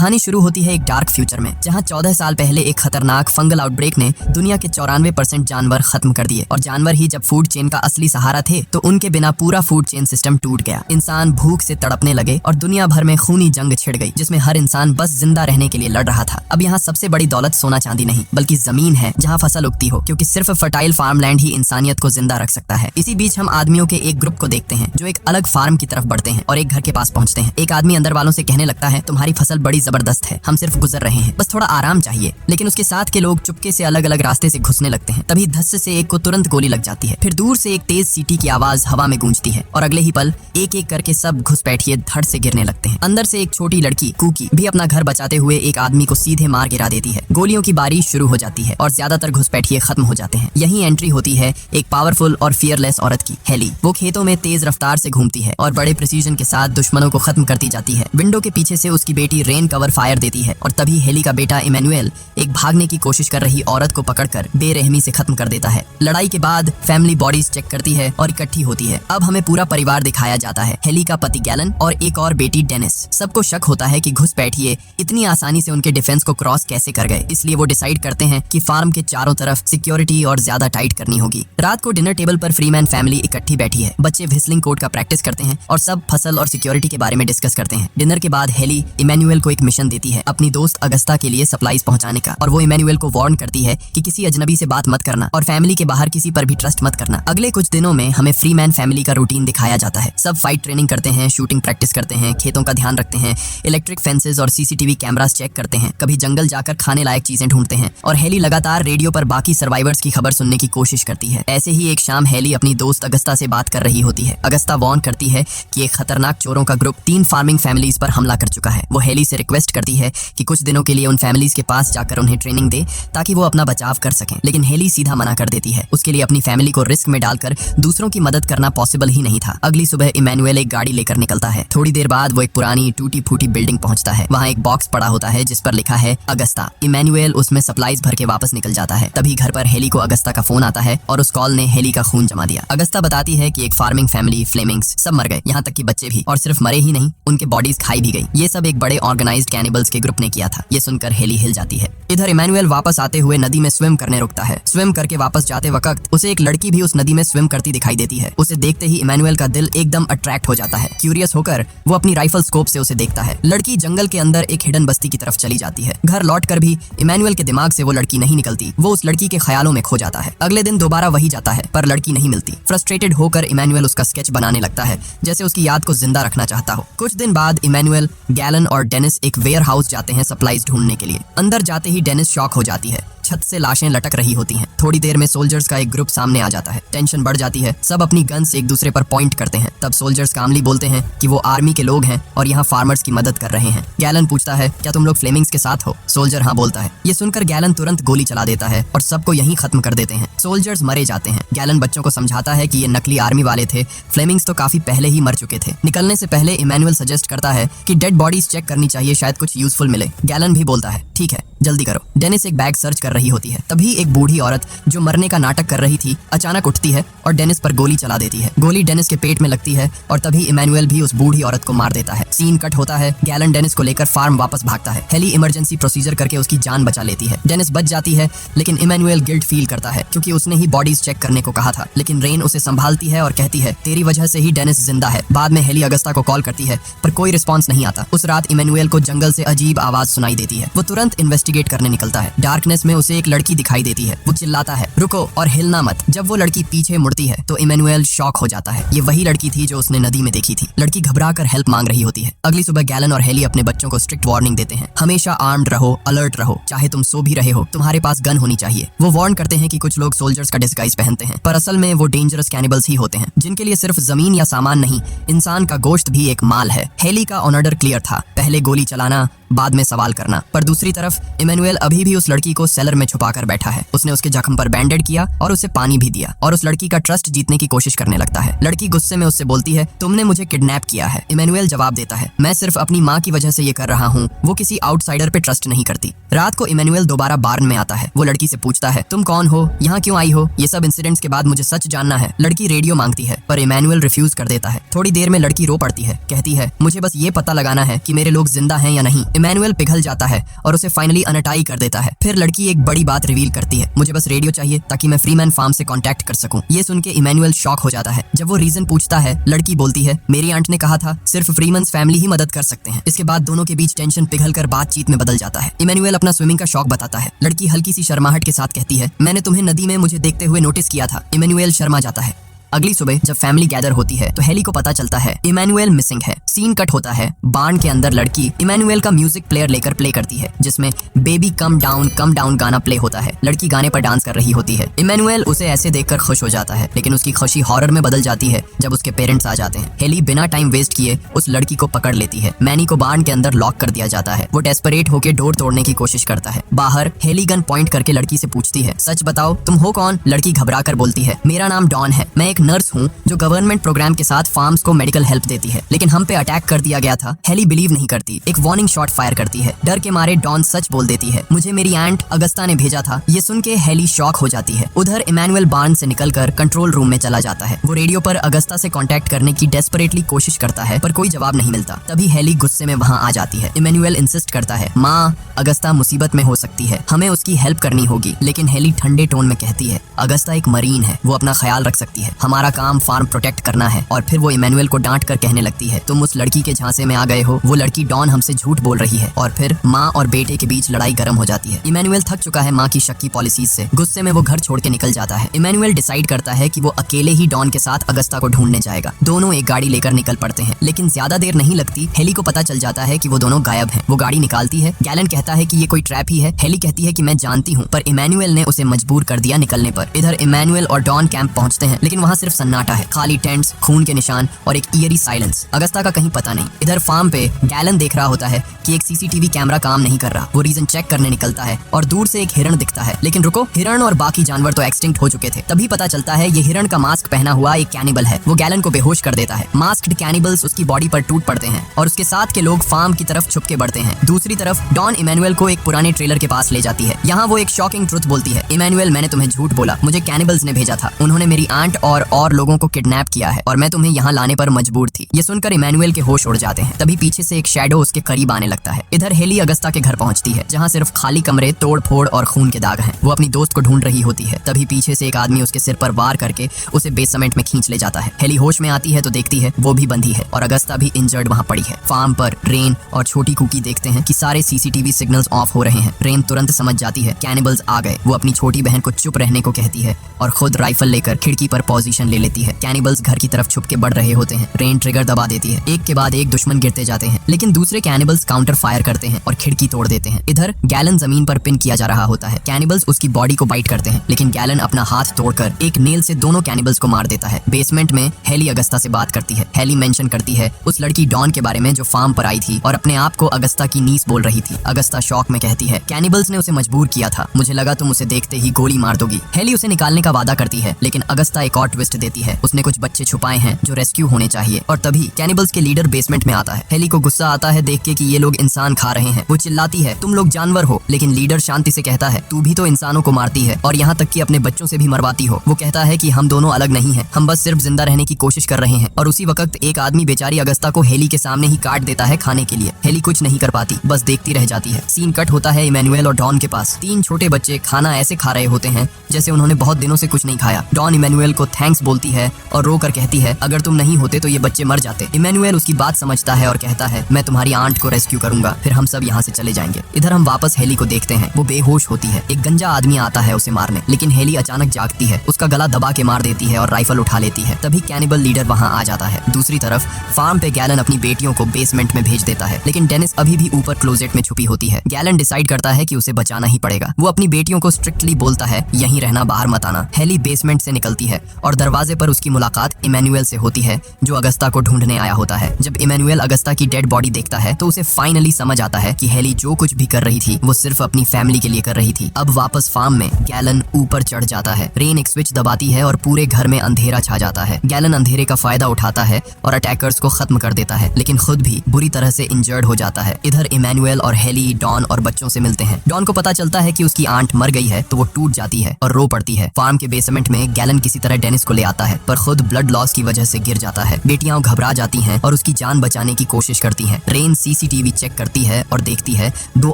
कहानी शुरू होती है एक डार्क फ्यूचर में, जहाँ 14 साल पहले एक खतरनाक फंगल आउटब्रेक ने दुनिया के 94% जानवर खत्म कर दिए। और जानवर ही जब फूड चेन का असली सहारा थे तो उनके बिना पूरा फूड चेन सिस्टम टूट गया। इंसान भूख से तड़पने लगे और दुनिया भर में खूनी जंग छिड़ गई, जिसमें हर इंसान बस जिंदा रहने के लिए लड़ रहा था। अब यहाँ सबसे बड़ी दौलत सोना चांदी नहीं बल्कि जमीन है जहाँ फसल उगती हो, क्योंकि सिर्फ फर्टाइल फार्मलैंड ही इंसानियत को जिंदा रख सकता है। इसी बीच हम आदमियों के एक ग्रुप को देखते हैं जो एक अलग फार्म की तरफ बढ़ते हैं और एक घर के पास पहुंचते हैं। एक आदमी अंदर वालों से कहने लगता है, तुम्हारी फसल बड़ी जबरदस्त है, हम सिर्फ गुजर रहे हैं, बस थोड़ा आराम चाहिए। लेकिन उसके साथ के लोग चुपके से अलग अलग रास्ते से घुसने लगते हैं। तभी धस्से से एक को तुरंत गोली लग जाती है। फिर दूर से एक तेज सीटी की आवाज हवा में गूंजती है और अगले ही पल एक एक करके सब घुसपैठिए धड़ से गिरने लगते हैं। अंदर से एक छोटी लड़की कुकी भी अपना घर बचाते हुए एक आदमी को सीधे मार गिरा देती है। गोलियों की बारिश शुरू हो जाती है और ज्यादातर घुसपैठिए खत्म हो जाते हैं। यही एंट्री होती है एक पावरफुल और फियरलेस औरत की, हेली। वो खेतों में तेज रफ्तार से घूमती है और बड़े प्रिसीजन के साथ दुश्मनों को खत्म करती जाती है। विंडो के पीछे से उसकी बेटी रेन कवर फायर देती है और तभी हेली का बेटा इमैनुअल एक भागने की कोशिश कर रही औरत को पकड़कर बेरहमी से खत्म कर देता है। लड़ाई के बाद फैमिली बॉडीज चेक करती है और इकट्ठी होती है। अब हमें पूरा परिवार दिखाया जाता है, हेली का पति गैलन और एक और बेटी डेनिस। सबको शक होता है कि घुसपैठिए इतनी आसानी से उनके डिफेंस को क्रॉस कैसे कर गए, इसलिए वो डिसाइड करते हैं कि फार्म के चारों तरफ सिक्योरिटी और ज्यादा टाइट करनी होगी। रात को डिनर टेबल पर फ्रीमैन फैमिली इकट्ठी बैठी है। बच्चे व्हिस्लिंग कोड का प्रैक्टिस करते हैं और सब फसल और सिक्योरिटी के बारे में डिस्कस करते हैं। डिनर के बाद हेली इमैनुअल को एक मिशन देती है अपनी दोस्त अगस्ता के लिए सप्लाईज पहुंचाने का, और वो इमैनुअल को वार्न करती है कि किसी अजनबी से बात मत करना और फैमिली के बाहर किसी पर भी ट्रस्ट मत करना। अगले कुछ दिनों में हमें फ्रीमैन फैमिली का रूटीन दिखाया जाता है। सब फाइट ट्रेनिंग करते हैं, शूटिंग प्रैक्टिस करते हैं, खेतों का ध्यान रखते हैं, इलेक्ट्रिक फेंसेस और सीसीटीवी कैमरास चेक करते हैं, कभी जंगल जाकर खाने लायक चीजें ढूंढते हैं। और हेली लगातार रेडियो पर बाकी सर्वाइवर्स की खबर सुनने की कोशिश करती है। ऐसे ही एक शाम हेली अपनी दोस्त अगस्ता से बात कर रही होती है। अगस्ता वार्न करती है कि एक खतरनाक चोरों का ग्रुप 3 फार्मिंग फैमिलीज पर हमला कर चुका है। वो हेली से रिक्वेस्ट करती है कि कुछ दिनों के लिए उन फैमिलीज के पास जाकर उन्हें ट्रेनिंग दे ताकि वो अपना बचाव कर सकें, लेकिन हेली सीधा मना कर देती है। उसके लिए अपनी फैमिली को रिस्क में डालकर दूसरों की मदद करना पॉसिबल ही नहीं था। अगली सुबह इमैनुअल एक गाड़ी लेकर निकलता है। थोड़ी देर बाद वो एक पुरानी टूटी फूटी बिल्डिंग पहुंचता है। वहाँ एक बॉक्स पड़ा होता है जिस पर लिखा है अगस्ता। इमैनुअल उसमें सप्लाईज भर के वापस निकल जाता है। तभी घर पर हेली को अगस्ता का फोन आता है और उस कॉल ने हेली का खून जमा दिया। अगस्ता बताती है कि एक फार्मिंग फैमिली फ्लेमिंग्स सब मर गए, यहाँ तक कि बच्चे भी, और सिर्फ मरे ही नहीं उनके बॉडीज खाई भी गई। ये सब एक बड़े ऑर्गेनाइज्ड कैनिबल्स के ग्रुप ने किया था। ये सुनकर हेली हिल जाती है। इधर इमैनुअल वापस आते हुए नदी में स्विम करने रुकता है। स्विम करके वापस जाते वक्त उसे एक लड़की भी उस नदी में स्विम करती दिखाई देती है। उसे देखते ही इमैनुअल का दिल एकदम अट्रैक्ट हो जाता है। क्यूरियस होकर वो अपनी राइफल स्कोप से उसे देखता है। लड़की जंगल के अंदर एक हिडन बस्ती की तरफ चली जाती है। घर लौटकर भी इमैनुअल के दिमाग से वो लड़की नहीं निकलती। वो उस लड़की के ख्यालों में खो जाता है। अगले दिन दोबारा वही जाता है पर लड़की नहीं मिलती। फ्रस्ट्रेटेड होकर इमैनुअल उसका स्केच बनाने लगता है, जैसे उसकी याद को जिंदा रखना चाहता हो। कुछ दिन बाद इमैनुअल, गैलन और डेनिस एक वेयर हाउस जाते हैं सप्लाईज ढूंढने के लिए। अंदर जाते ही डेनिस शॉक हो जाती है। छत से लाशें लटक रही होती हैं। थोड़ी देर में सोल्जर्स का एक ग्रुप सामने आ जाता है। टेंशन बढ़ जाती है। सब अपनी गन्स एक दूसरे पर पॉइंट करते हैं। तब सोल्जर्स कामली बोलते हैं कि वो आर्मी के लोग हैं और यहाँ फार्मर्स की मदद कर रहे हैं। गैलन पूछता है, क्या तुम लोग फ्लेमिंग्स के साथ हो? सोल्जर हाँ बोलता है। ये सुनकर गैलन तुरंत गोली चला देता है और सबको यहीं खत्म कर देते हैं। सोल्जर्स मरे जाते हैं। गैलन बच्चों को समझाता है कि ये नकली आर्मी वाले थे, फ्लेमिंग्स तो काफी पहले ही मर चुके थे। निकलने से पहले इमैनुअल सजेस्ट करता है कि डेड बॉडीज चेक करनी चाहिए, शायद कुछ यूजफुल मिले। गैलन भी बोलता है, ठीक है जल्दी करो। डेनिस एक बैग सर्च कर रही होती है। तभी एक बूढ़ी औरत जो मरने का नाटक कर रही थी अचानक उठती है और डेनिस पर गोली चला देती है। गोली डेनिस के पेट में लगती है और तभी इमैनुअल भी उस बूढ़ी औरत को मार देता है। सीन कट होता है। गैलन डेनिस को लेकर फार्म वापस भागता है। हेली इमरजेंसी प्रोसीजर करके उसकी जान बचा लेती है। डेनिस बच जाती है, लेकिन इमैनुअल गिल्ट फील करता है क्योंकि उसने ही बॉडीज चेक करने को कहा था। लेकिन रेन उसे संभालती है और कहती है, तेरी वजह से ही डेनिस जिंदा है। बाद में हेली अगस्ता को कॉल करती है पर कोई रिस्पॉन्स नहीं आता। उस रात इमैनुअल को जंगल से अजीब आवाज सुनाई देती है। वो तुरंत इन्वेस्टिगेट करने निकलता है। डार्कनेस में उसे एक लड़की दिखाई देती है। वो चिल्लाता है, रुको और हिलना मत। जब वो लड़की पीछे मुड़ती है तो इमैनुअल शॉक हो जाता है। ये वही लड़की थी जो उसने नदी में देखी थी। लड़की घबरा कर हेल्प मांग रही होती है। अगली सुबह गैलन और हेली अपने बच्चों को स्ट्रिक्ट वार्निंग देते हैं, हमेशा आर्म्ड रहो, अलर्ट रहो, चाहे तुम सो भी रहे हो तुम्हारे पास गन होनी चाहिए। वो वार्न करते हैं कि कुछ लोग सोल्जर्स का डिस्गाइज पहनते हैं पर असल में वो डेंजरस कैनिबल्स ही होते हैं, जिनके लिए सिर्फ जमीन या सामान नहीं, इंसान का गोश्त भी एक माल है। हेली का ऑर्डर क्लियर था, पहले गोली चलाना, बाद में सवाल करना। पर दूसरी तरफ इमैनुअल अभी भी उस लड़की को सेलर में छुपा कर बैठा है। उसने उसके जख्म पर बैंडेड किया और उसे पानी भी दिया और उस लड़की का ट्रस्ट जीतने की कोशिश करने लगता है। लड़की गुस्से में उससे बोलती है, तुमने मुझे किडनैप किया है। इमैनुअल जवाब देता है, मैं सिर्फ अपनी माँ की वजह से ये कर रहा हूँ, वो किसी आउटसाइडर पे ट्रस्ट नहीं करती। रात को इमैनुअल दोबारा बार्न में आता है। वो लड़की से पूछता है, तुम कौन हो, यहाँ क्यों आई हो? ये सब इंसिडेंट्स के बाद मुझे सच जानना है। लड़की रेडियो मांगती है पर इमैनुअल रिफ्यूज कर देता है। थोड़ी देर में लड़की रो पड़ती है, कहती है, मुझे बस ये पता लगाना है कि मेरे लोग जिंदा हैं या नहीं। इमैनुअल पिघल जाता है और उसे फाइनली अनटाई कर देता है। फिर लड़की एक बड़ी बात रिवील करती है, मुझे बस रेडियो चाहिए ताकि मैं फ्रीमैन फार्म से कांटेक्ट कर सकूं। ये सुन के इमैनुअल शॉक हो जाता है। जब वो रीजन पूछता है, लड़की बोलती है, मेरी आंट ने कहा था सिर्फ फ्रीमैन्स फैमिली ही मदद कर सकते हैं। इसके बाद दोनों के बीच टेंशन पिघल कर बातचीत में बदल जाता है। इमैनुअल अपना स्विमिंग का शौक बताता है। लड़की हल्की सी शर्माहट के साथ कहती है, मैंने तुम्हें नदी में मुझे देखते हुए नोटिस किया था। इमैनुअल शर्मा जाता है। अगली सुबह जब फैमिली गैदर होती है तो हेली को पता चलता है इमैनुअल मिसिंग है। सीन कट होता है, बार्न के अंदर लड़की इमैनुअल का म्यूजिक प्लेयर लेकर प्ले करती है जिसमें बेबी कम डाउन गाना प्ले होता है। लड़की गाने पर डांस कर रही होती है। इमैनुअल उसे ऐसे देखकर खुश हो जाता है, लेकिन उसकी खुशी हॉरर में बदल जाती है जब उसके पेरेंट्स आ जाते हैं। हेली बिना टाइम वेस्ट किए उस लड़की को पकड़ लेती है। मैनी को बार्न के अंदर लॉक कर दिया जाता है। वो डेस्परेट होकर डोर तोड़ने की कोशिश करता है। बाहर हेली गन पॉइंट करके लड़की से पूछती है, सच बताओ तुम हो कौन? लड़की घबरा कर बोलती है, मेरा नाम डॉन है, मैं एक नर्स हूँ जो गवर्नमेंट प्रोग्राम के साथ फार्म्स को मेडिकल हेल्प देती है, लेकिन हम पे अटैक कर दिया गया था। हेली बिलीव नहीं करती, एक वार्निंग शॉट फायर करती है। डर के मारे डॉन सच बोल देती है, मुझे मेरी आंट अगस्ता ने भेजा था। ये सुन के हेली शॉक हो जाती है। उधर इमैनुअल बार्न से निकलकर कंट्रोल रूम में चला जाता है। वो रेडियो पर अगस्ता से कांटेक्ट करने की डेस्परेटली कोशिश करता है, पर कोई जवाब नहीं मिलता। तभी हेली गुस्से में वहां आ जाती है। इमैनुअल इंसिस्ट करता है, माँ अगस्ता मुसीबत में हो सकती है, हमें उसकी हेल्प करनी होगी। लेकिन हेली ठंडे टोन में कहती है, अगस्ता एक मरीन है, वो अपना ख्याल रख सकती है, हमारा काम फार्म प्रोटेक्ट करना है। और फिर वो इमैनुअल को डांट कर कहने लगती है, तुम उस लड़की के झांसे में आ गए हो, वो लड़की डॉन हमसे झूठ बोल रही है। और फिर माँ और बेटे के बीच लड़ाई गर्म हो जाती है। इमैनुअल थक चुका है माँ की शक्की पॉलिसीज से। गुस्से में वो घर छोड़ के निकल जाता है। इमैनुअल डिसाइड करता है कि वो अकेले ही डॉन के साथ अगस्ता को ढूंढने जाएगा। दोनों एक गाड़ी लेकर निकल पड़ते हैं, लेकिन ज्यादा देर नहीं लगती हेली को पता चल जाता है कि वो दोनों गायब हैं। वो गाड़ी निकालती है। गैलन कहता है कि ये कोई ट्रैप ही है। हेली कहती है कि मैं जानती हूँ, पर इमैनुअल ने उसे मजबूर कर दिया निकलने पर। इधर इमैनुअल और डॉन कैंप पहुंचते हैं, लेकिन वहाँ सिर्फ सन्नाटा है, खाली टेंट्स, खून के निशान और एक ईयरी साइलेंस। अगस्ता का कहीं पता नहीं। इधर फार्म पे गैलन देख रहा होता है कि एक सीसीटीवी कैमरा काम नहीं कर रहा। वो रीजन चेक करने निकलता है और दूर से एक हिरण दिखता है। लेकिन रुको, हिरण और बाकी जानवर तो एक्सटिंक्ट हो चुके थे। तभी पता चलता है ये हिरण का मास्क पहना हुआ एक कैनिबल है। वो गैलन को बेहोश कर देता है। मास्क्ड कैनिबल्स उसकी बॉडी पर टूट पड़ते हैं और उसके साथ के लोग फार्म की तरफ छुप के बढ़ते हैं। दूसरी तरफ डॉन इमैनुअल को एक पुराने ट्रेलर के पास ले जाती है। यहाँ वो एक शॉकिंग ट्रुथ बोलती है, इमैनुअल मैंने तुम्हें झूठ बोला, मुझे कैनिबल्स ने भेजा था, उन्होंने मेरी आंट और लोगों को किडनैप किया है और मैं तुम्हें यहाँ लाने पर मजबूर थी। ये सुनकर इमैनुअल के होश उड़ जाते हैं। तभी पीछे से एक शैडो उसके करीब आने लगता है। इधर हेली अगस्ता के घर पहुंचती है, जहाँ सिर्फ खाली कमरे, तोड़ फोड़ और खून के दाग हैं। वो अपनी दोस्त को ढूंढ रही होती है। तभी पीछे से एक आदमी उसके सिर पर वार करके उसे बेसमेंट में खींच ले जाता है। हेली होश में आती है तो देखती है वो भी बंधी है और अगस्ता भी इंजर्ड वहाँ पड़ी है। फार्म पर रेन और छोटी कुकी देखते हैं कि सारे सीसीटीवी सिग्नल्स ऑफ हो रहे हैं। रेन तुरंत समझ जाती है कैनिबल्स आ गए। वो अपनी छोटी बहन को चुप रहने को कहती है और खुद राइफल लेकर खिड़की पर पोजीशन ले लेती है। कैनिबल्स घर की तरफ छुप के बढ़ रहे होते हैं। रेन ट्रिगर दबा देती है। एक के बाद एक दुश्मन गिरते जाते हैं, लेकिन दूसरे कैनिबल्स काउंटर फायर करते हैं और खिड़की तोड़ देते हैं। इधर गैलन जमीन पर पिन किया जा रहा होता है। कैनिबल्स उसकी बॉडी को बाइट करते हैं, लेकिन गैलन अपना हाथ तोड़कर एक नेल से दोनों कैनिबल्स को मार देता है। बेसमेंट में हेली अगस्ता से बात करती है। हेली मेंशन करती है उस लड़की डॉन के बारे में जो फार्म पर आई थी और अपने आप को अगस्ता की नीस बोल रही थी। अगस्ता शॉक में कहती है, कैनिबल्स ने उसे मजबूर किया था, मुझे लगा तुम उसे देखते ही गोली मार दोगी। हेली उसे निकालने का वादा करती है, लेकिन अगस्ता एक और ट्विस्ट देती है। उसने कुछ बच्चे छुपाए हैं जो रेस्क्यू होने चाहिए। और तभी कैनिबल्स के लीडर बेसमेंट में आता है। हेली को गुस्सा आता है देख के कि ये लोग इंसान खा रहे हैं। वो चिल्लाती है, तुम लोग जानवर हो, लेकिन लीडर शांति से कहता है, तू भी तो इंसानों को मारती है और यहाँ तक कि अपने बच्चों से भी मरवाती हो। वो कहता है कि हम दोनों अलग नहीं हैं, हम बस सिर्फ जिंदा रहने की कोशिश कर रहे हैं। और उसी वक्त एक आदमी बेचारी अगस्ता को हेली के सामने ही काट देता है खाने के लिए। हेली कुछ नहीं कर पाती, बस देखती रह जाती है। सीन कट होता है इमैनुअल और डॉन के पास। 3 छोटे बच्चे खाना ऐसे खा रहे होते हैं जैसे उन्होंने बहुत दिनों से कुछ नहीं खाया। डॉन इमैनुअल को थैंक्स बोलती है और रो कर कहती है, अगर तुम नहीं होते तो ये बच्चे मर जाते। इमैनुअल उसकी बात समझता है और कहता है, मैं तुम्हारी आंट को रेस्क्यू करूंगा, फिर हम सब यहाँ से चले जाएंगे। इधर हम वापस हेली को देखते हैं। वो बेहोश होती है। एक गंजा आदमी आता है उसे मारने, लेकिन हेली अचानक जागती है, उसका गला दबा के मार देती है और राइफल उठा लेती है। तभी कैनिबल लीडर वहाँ आ जाता है। दूसरी तरफ फार्म पे गैलन अपनी बेटियों को बेसमेंट में भेज देता है, लेकिन डेनिस अभी भी ऊपर क्लोजेट में छुपी होती है। गैलन डिसाइड करता है कि उसे बचाना ही पड़ेगा। वो अपनी बेटियों को स्ट्रिक्टली बोलता है, यहीं रहना, बाहर मत आना। हेली बेसमेंट से निकलती है और दरवाजे पर उसकी मुलाकात इमैनुअल से होती है, जो अगस्ता को ढूंढने आया होता है। जब इमैनुअल अगस्ता की डेड बॉडी देखता है तो उसे फाइनली समझ आता है कि हेली जो कुछ भी कर रही थी वो सिर्फ अपनी फैमिली के लिए कर रही थी। अब वापस फार्म में गैलन ऊपर चढ़ जाता है। रेन एक स्विच दबाती है और पूरे घर में अंधेरा छा जाता है। गैलन अंधेरे का फायदा उठाता है और अटैकर्स को खत्म कर देता है, लेकिन खुद भी बुरी तरह से इंजर्ड हो जाता है। इधर इमैनुअल और हेली डॉन और बच्चों से मिलते हैं। डॉन को पता चलता है कि उसकी आंट मर गई है तो वो टूट जाती है और रो पड़ती है। फार्म के बेसमेंट में गैलन किसी तरह डेनिस को ले आता है, पर खुद ब्लड लॉस की वजह से गिर जाता है। बेटियां घबरा जाती हैं और उसकी जान बचाने की कोशिश करती हैं। रेन सीसीटीवी चेक करती है और देखती है 2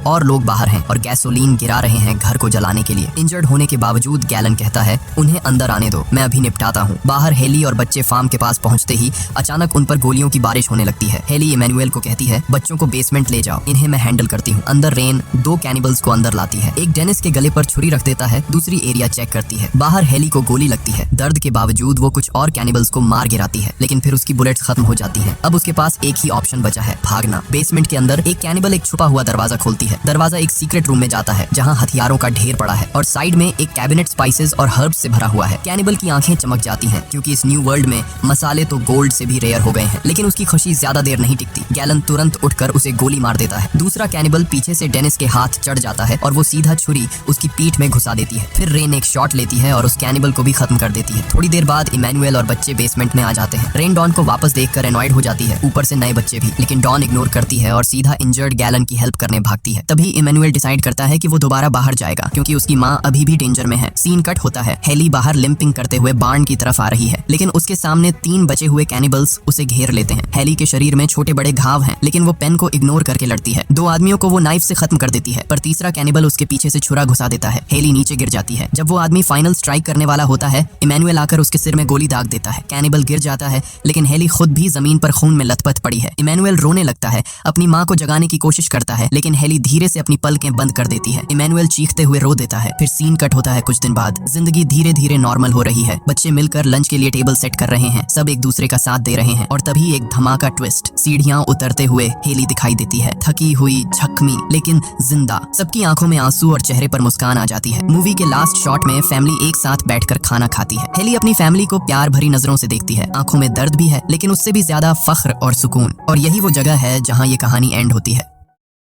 और लोग बाहर हैं और गैसोलीन गिरा रहे हैं घर को जलाने के लिए। इंजर्ड होने के बावजूद गैलन कहता है, उन्हें अंदर आने दो, मैं अभी निपटाता हूँ। बाहर हेली और बच्चे फार्म के पास पहुंचते ही अचानक उन पर गोलियों की बारिश होने लगती है। हेली इमैनुअल को कहती है, बच्चों को बेसमेंट ले जाओ, इन्हें मैं हैंडल करती हूँ। अंदर रेन 2 कैनिबल्स को अंदर लाती है। एक डेनिस के गले पर छुरी रख देता है, दूसरी एरिया चेक करती है। बाहर हेली को गोली लगती है। दर्द के बावजूद वो कुछ और कैनिबल्स को मार गिराती है, लेकिन फिर उसकी बुलेट्स खत्म हो जाती हैं। अब उसके पास एक ही ऑप्शन बचा है, भागना। बेसमेंट के अंदर एक कैनिबल एक छुपा हुआ दरवाजा खोलती है। दरवाजा एक सीक्रेट रूम में जाता है जहाँ हथियारों का ढेर पड़ा है और साइड में एक कैबिनेट स्पाइसेस और हर्ब्स से भरा हुआ है। कैनिबल की आंखें चमक जाती हैं क्योंकि इस न्यू वर्ल्ड में मसाले तो गोल्ड से भी रेयर हो गए हैं, लेकिन उसकी खुशी ज्यादा देर नहीं टिकती। गैलन तुरंत उठकर उसे गोली मार देता है। दूसरा कैनिबल पीछे से डेनिस के हाथ चढ़ जाता है और वो सीधा छुरी उसकी पीठ में घुसा देती है। फिर रेन एक शॉट लेती है और उस कैनिबल को भी खत्म कर देती है। थोड़ी देर बाद इमैनुअल और बच्चे बेसमेंट में आ जाते हैं। रेन डॉन को वापस देखकर एनॉयड हो जाती है, ऊपर से नए बच्चे भी, लेकिन डॉन इग्नोर करती है और सीधा इंजर्ड गैलन की हेल्प करने भागती है। तभी इमैनुअल डिसाइड करता है कि वो दोबारा बाहर जाएगा क्योंकि उसकी माँ अभी भी डेंजर में है। सीन कट होता है। हेली बाहर लिंपिंग करते हुए बार्न की तरफ आ रही है, लेकिन उसके सामने 3 बचे हुए कैनिबल्स उसे घेर लेते हैं। हेली के शरीर में छोटे बड़े घाव हैं, लेकिन वो पेन को इग्नोर करके लड़ती है। 2 आदमियों को वो नाइफ से खत्म कर देती है, पर तीसरा कैनिबल उसके पीछे से छुरा घुसा देता है। हेली नीचे गिर जाती है। जब वो आदमी फाइनल स्ट्राइक करने वाला होता है, इमैनुअल आकर उसके सिर में गोली दाग देता है। कैनिबल गिर जाता है, लेकिन हेली खुद भी जमीन पर खून में लथपथ पड़ी है। इमैनुअल रोने लगता है, अपनी माँ को जगाने की कोशिश करता है, लेकिन हेली धीरे से अपनी पलकें बंद कर देती है। इमैनुअल चीखते हुए रो देता है। फिर सीन कट होता है कुछ दिन बाद। जिंदगी धीरे धीरे नॉर्मल हो रही है। बच्चे मिलकर लंच के लिए टेबल सेट कर रहे हैं, सब एक दूसरे का साथ दे रहे हैं और तभी एक धमाका ट्विस्ट। सीढ़ियां उतरते हुए हेली दिखाई देती है, थकी हुई, जख्मी, लेकिन जिंदा। सबकी आंखों में आंसू और चेहरे पर मुस्कान आ जाती है। मूवी के लास्ट शॉट में फैमिली एक साथ बैठकर खाना खाती है। हेली अपनी फैमिली को प्यार भरी नजरों से देखती है। आंखों में दर्द भी है, लेकिन उससे भी ज्यादा फख्र और सुकून। और यही वो जगह है जहां ये कहानी एंड होती है।